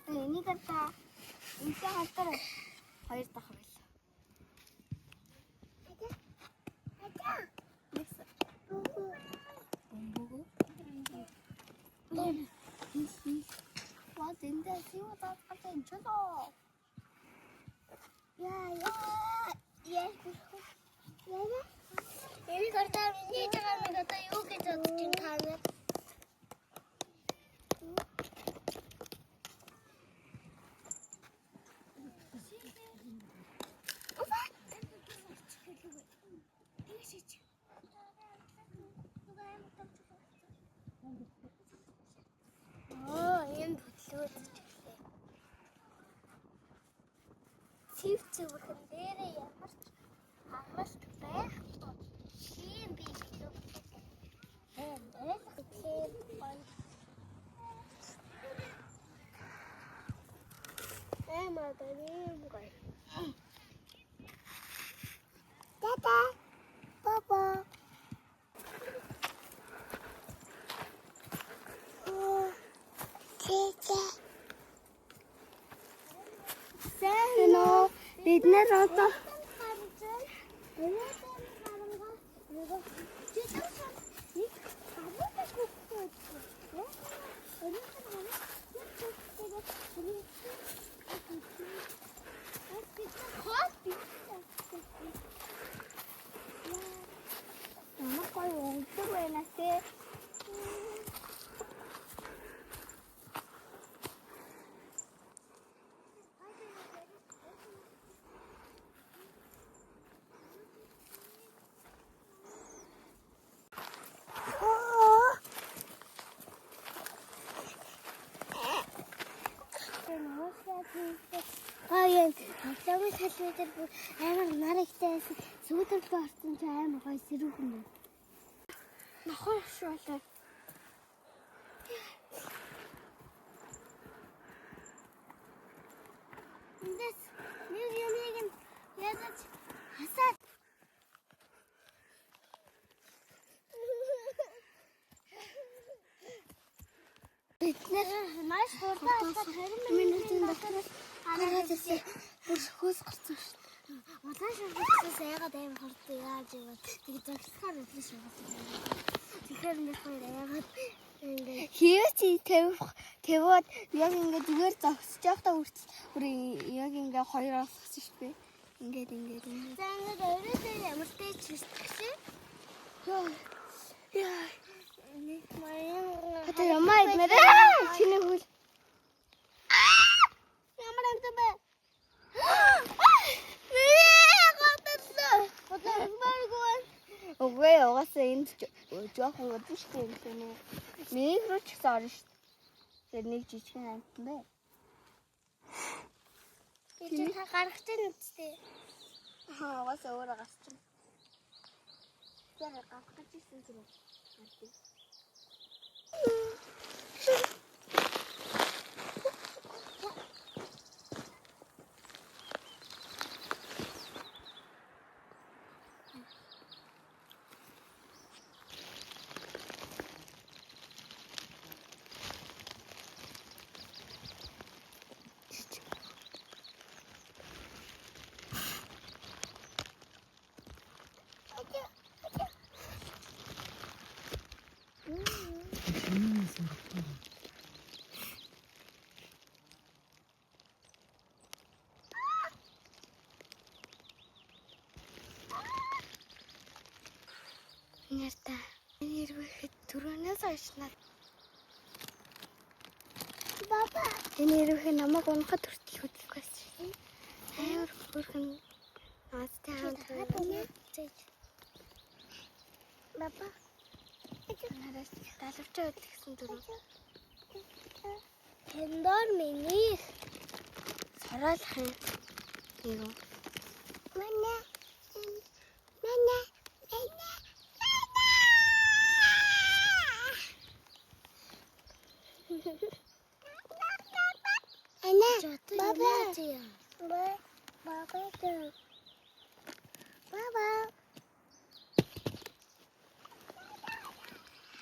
Энийг та инсан хатар хоёр дахь байл. Вот энэ сива таацгаад энэ ч лоо. Яа. Энийг гартаа миний жагааг одоо юу гэж бодож ин таанаа. Ийм бүтлүүд цэвхэн дээрээ ямар ч хамгаалт байхгүй. Ийм бичлэг. Мадамгой. Тата. Папа. Сэно бид нэр одоо Намайг өнгөөр байнаас ээ. Аяа, тавлын салбар бүр амар наригтай сүүдэрт орсон ч амар гоё сэрүүхэн байна. Нохор шуулаа. Эндээс нэг юмыг ядаж хасаад бид нэр маш хурдан 20 минутын дотор гараад ирсэн. Бүр хөөс гарсан шүү. Улаан шаргалтаас яагаад амар хурдан яаж яваад тэгээд зогсохоор үлээ шүү. Тэгэхээр нэг хоёр яагаад ингээд хийвч тавиад яг ингээд зүгээр зогсож явахдаа бүр яг ингээд хоёроос зогссон шүү дээ. Ингээд. За ингээд өөрөө ямар ч хэвчээ. Яа. Нэг маяг. Хата ямаа идмээрээ. Чиний хөл. Ямар амт бэ? Үгүй угаасаа энд жоохон өдөртэй юм шиг нэ. Нэг рүү ч гэсэн орно шүү. Тэр нэг жижигхэн амтан бай. Тэр та гаргаж байна үстэй. Угаасаа өөрөө гарч байна. Тэр гаргаж ирсэн зүрх. Нэртэ. Нэрвэхэд түрүүнээс ойшнаа. Баба. Нэрвэхэд намайг унахад хүртэл хөдлөх байсан. Амар хөрхөн наастай хамт. Баба. Нараас далавчаа өдлөсөн дөрөв. Тэндор миний сараалах юм. Мана. 바바지야. 왜? 바바도. 바바.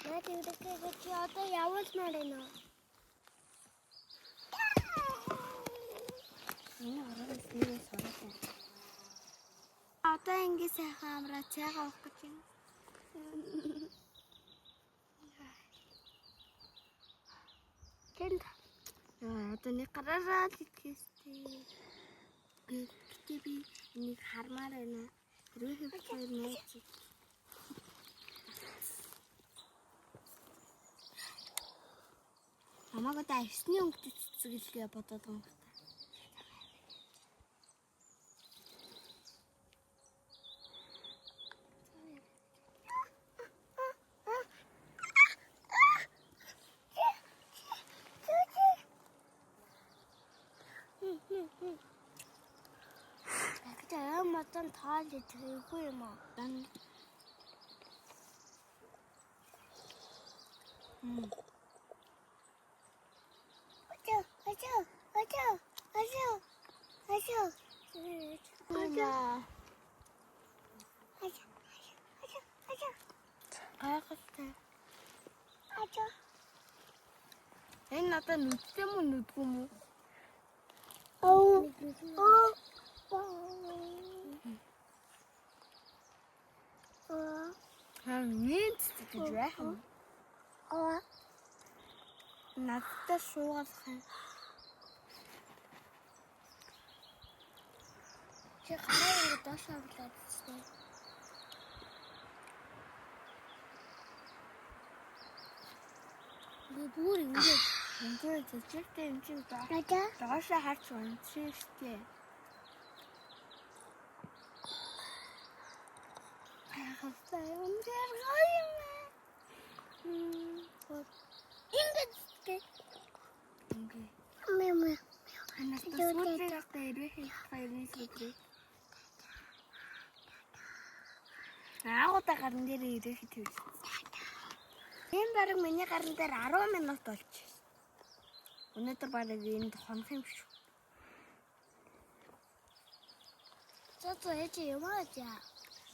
나 지금 이렇게 어떤 야was 말해놔. Одоо ингэ сайхан амраа цайгаа уух гэж байна. Тэнд одоо нэг гараараа л итгэхтэй. Гэтэ би энийг хармаар байна. Хэрвээ хэвчээр найз. Намайг одоо авсны өнгөтэй цэцгэлгээ бодоод байгаа юм байна. 그냥 맞던 다리 들고 막 난. Энэ надад нүдтэй мөн нүдгүй мүү? Харин гэж яах вэ? Надтай шуугaalах юм. Чи гараа доош авлаад үзтээ. Би бүр ингээд зэжигтэй юм чи доош харж уншиж штэ. Хастай өмдөр гайм. Ингээд мэмэ. Ханаас сүлжээтэй ирэх хайрын сүлжээ. Агуудаа гарн дээр ирэх хэвчээ. Энэ бараг миний гарн дээр 10 минут болчихсон. Өнөөдөр бараг энд хонох юм шүү. 저도 해지 영화자.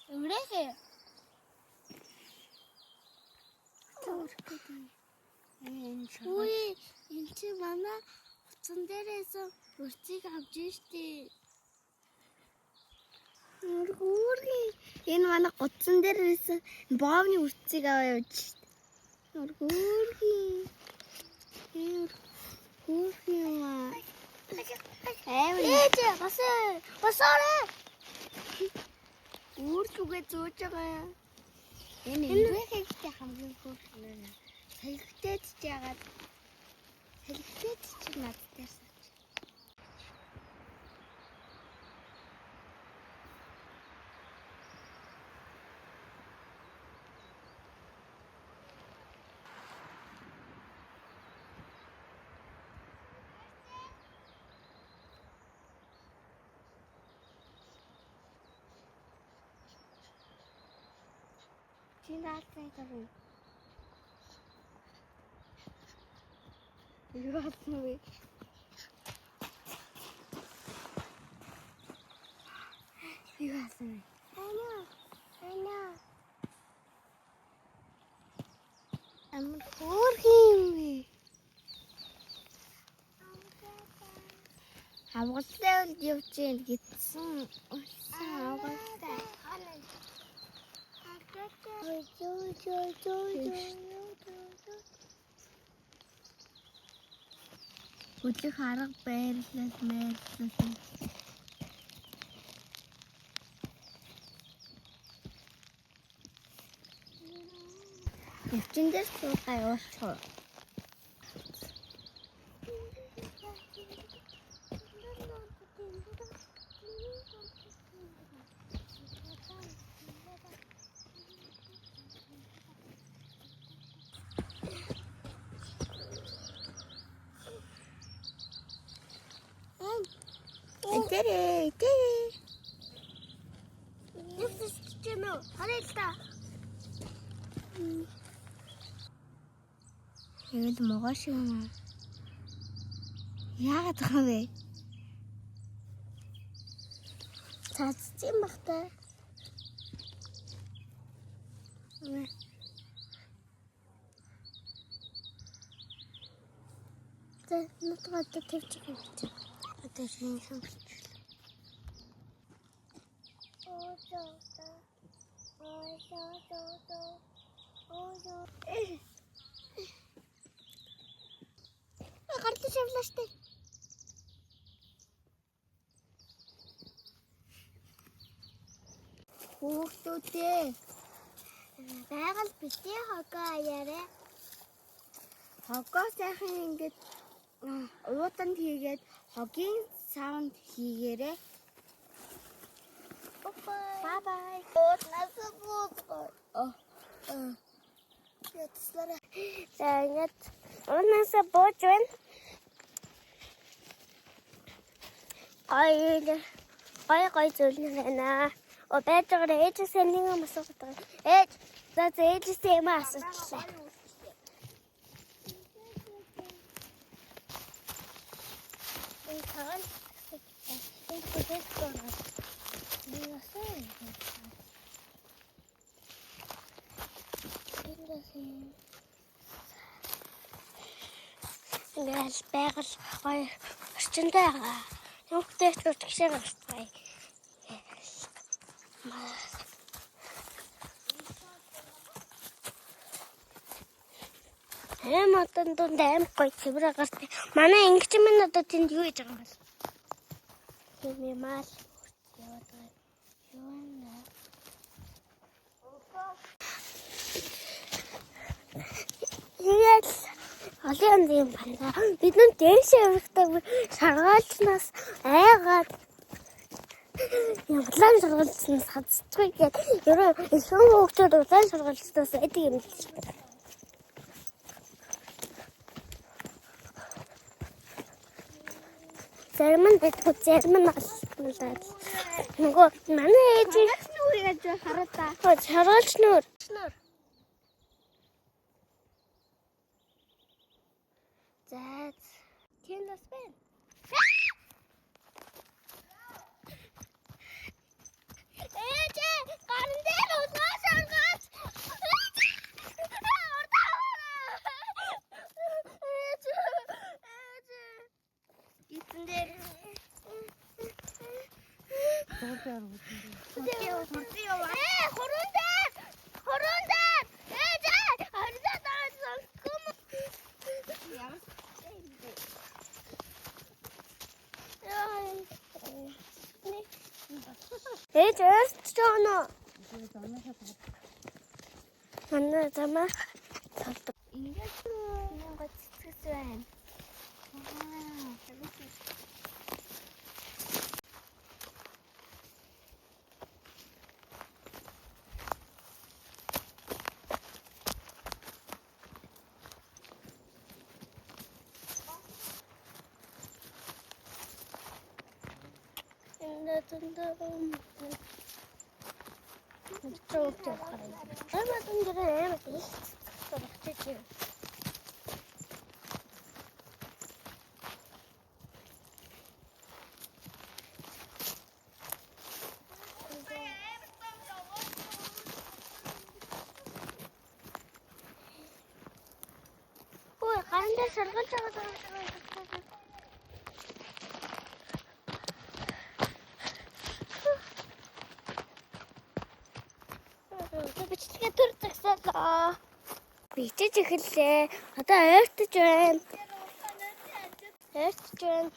그래서 우리 인치 많아 어떤 데에서 물지가 없지시. 우리 얘는 많아 어떤 데에서 마음이 물지가 없지. 우리 우리와 해지 왔어래. 우르게 쫓아가요. 얘는 이렇게 хамгийн хөөрхнө. Салхитай чижаагаад салхитай чиж надтай сууч. Чинаастай гэрээ. Юу хатна вэ? Юу хатна вэ? Ана. Амар хөөрхөн вэ? Авгалтай үл явж гин гитсэн. Авгалтай. Өглөө харга байрлал. Явчин дээр суугаа явуулах. Итерэ. Юус чимээ харилта. Энд могош юм. Яагаад байгаа вэ? Цацж юм бах та. Нутгаа тавьж байгаа. Одоо шинэ хамт. Гарлаж явлаа штэ. Хүүхдүүдээ байгаль битээ хогоо аяарэ. Хогоо сайхан ингэж ууданд хийгээд хогийн саунд хийгээрэй. Bye bye. Ингээд унаасаа бууж байна. Гой зүйл байна. Байж байгаа ээжээсээ нэг юм асуудаг. Ээж, за ээжээсээ юм асуучлаа. Энэ таан энэ бүтэц гоо. Ингээл байгаль гоё орчинтой байгаа. Нүгтэй ч тэгшээ гарцгаая. Эмэтэн дунд аим гоё цэвэр гартай. Манай ингч минь одоо тэнд юу хийж байгаа юм бэ? Хэмээмэл яваад байгаа. Юу нэ? Тэгэл олон юм байна. Бид нүн дээшээ явахдаа шаргаалчнаас айгаад явлаа шаргаалчнаас хацчихгүй гээд ерөө ихэнх хүүхдүүд улаан шаргаалчнаас айдаг юм л. Зарим нь байдаг, зарим нь алуулаад. Нөгөө манай ээж нүрийг аж хараа та. Шаргаалч нүр. За тийм бас байна. Ээж гарын дээр улаан шаргаалч. Итэн дээр. Хорон дээр. Ээж харьцаа таасан юм. Ямар ээж өсч өнө. Манай замаа талд. Ингээд юм гоцчихс байна. Ой, ганда шаргалж байгаа. Бичлэгээ төр загсаалаа. Бичиж эхэллээ. Одоо ойртож байна. Ойртож байна.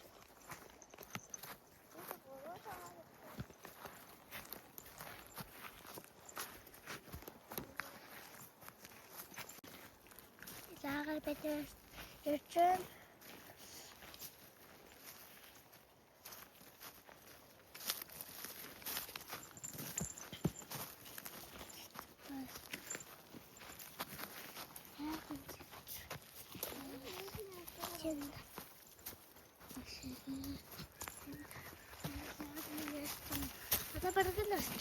Лагаар байтаас ирж байна. Одоо баруун дээр шүү.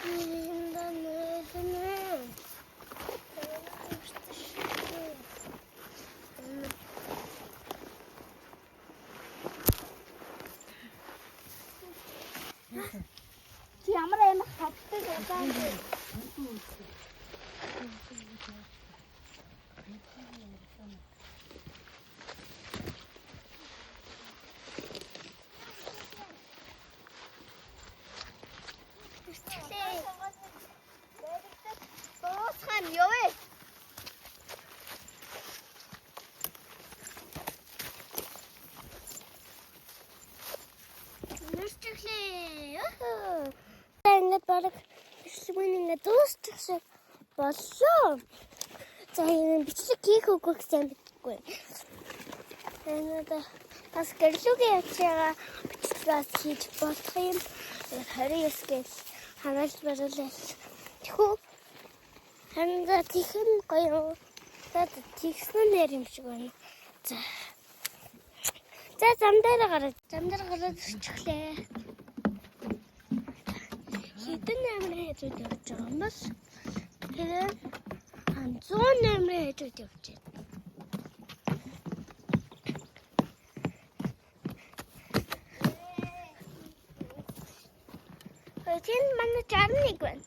Ямар амар хатдаг удаан. Дуусхан явъя. Нэрчглээ. Ингээд бараг бичлэгний ингээд дуусчихсан боллоо. За энэ бичлэг хийх үгүй гэсэн битгүй. Тэгээд бас гэрлүүгээ явчихгаа бичлэгээс хийж болох юм. 29 гэж хараалж баруулаа. Тэхүү харин тийхэн гоё. Тэгээд тийхсэн нэр юм шиг байна. За зам дээр гараад өчглээ. Хэдэн номер хийж явж байгаа юм бол тэгээд 100 номер хийж явж байна. Хөөцөн манай 61 байна.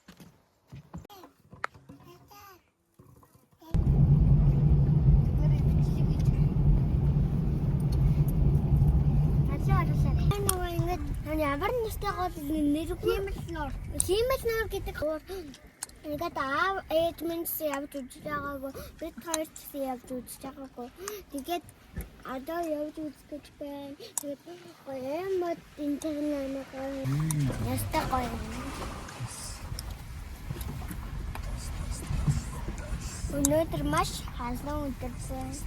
Ямар нэртэй гол нэр Химэл нуур гэдэг ингээд аав ээж минь явж үзэж байгаагүй бид хоёр ч явж үзэж байгаагүй тэгээд одоо явж үзэх гэж байна. Тэгээд гоё мод интернет яста гоё. Өнөөдөр маш халуун өдөр байна.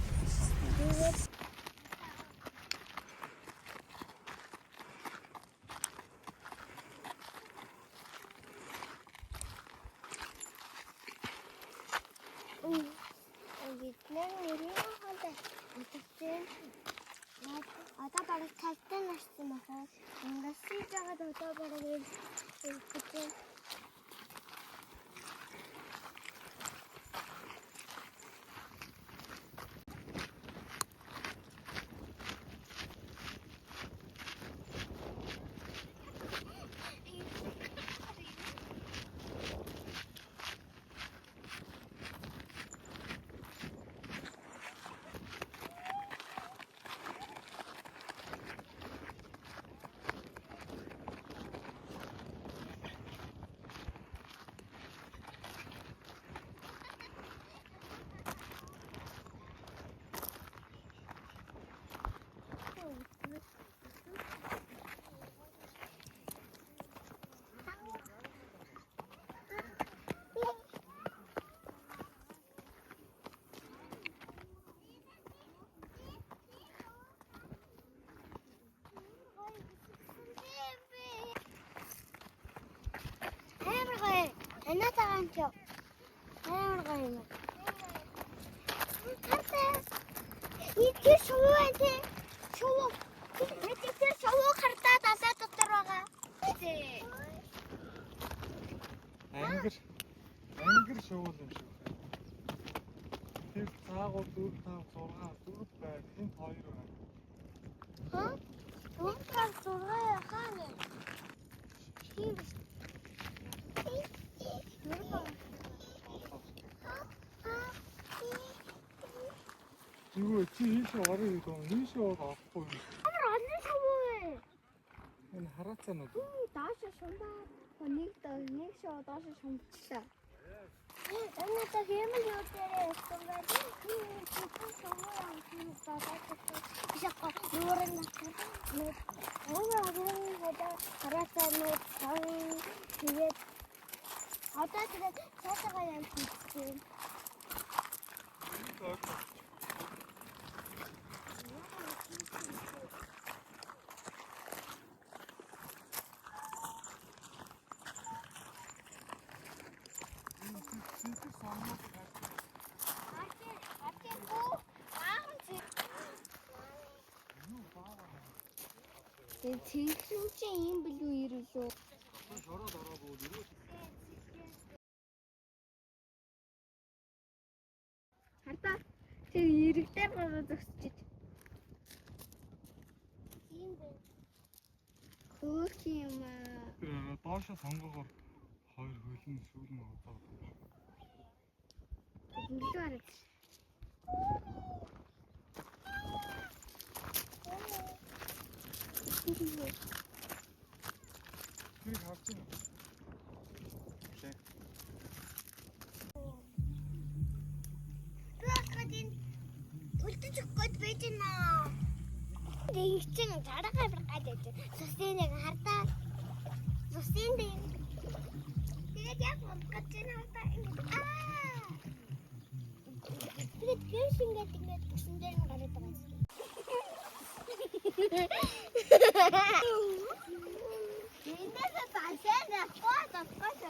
Одоо бараг талтан нарсан байна. Ингээд сийж байгаад одоо бараг ийм Ana tagancho. Амар гоё юм. Хатаа. Iki шувуу энэ. Шувуу. Iki шувуу хартаа далаа дотор байгаа. Ангар шувуу юм шиг. Тэр цаагууд 4 5 6 4 байд. Энд 2 байна. Ха? 4 5 6 хаана? Хин. Юу чи хийшээ орё гэдэг юм. Хийшээ авахгүй юм. Амар олон шувуу. Энэ хараацаанууд. Дааш шумбаа. Нэг шоо дааш шумбчлаа. Энэ та хэмэл юу дээрээ өстөн байд. Хин шувуу юм хин дааш. Ишака нуурын натаа. Одоо хараацаанууд тэгээд одоо тэгээд цаашаа юм хийчихсэн. Тэг чи юм билүү ирүүлээ. Шороод ороод юу? Хардаа тэр иргэдээр гараад зогсчих. Тийм бэ. Хөөх юм аа. Тэр доошо сонгоогоор хоёр хөлн сүүл нь удаад. Ингээд гараад. Тэр харж байна. Окей. Бакадин үлдэж өгөхөд байж гэнэ. Тэг чин дараагаар гараад байж. Сусын яг хардаа. Сусын дээ. Тэгээд яг гот чин хардаа ингээд тэгээд гэрш ингээд гэсэн дээр нь гараад байгаа юм. Эндээс тасаа на фото.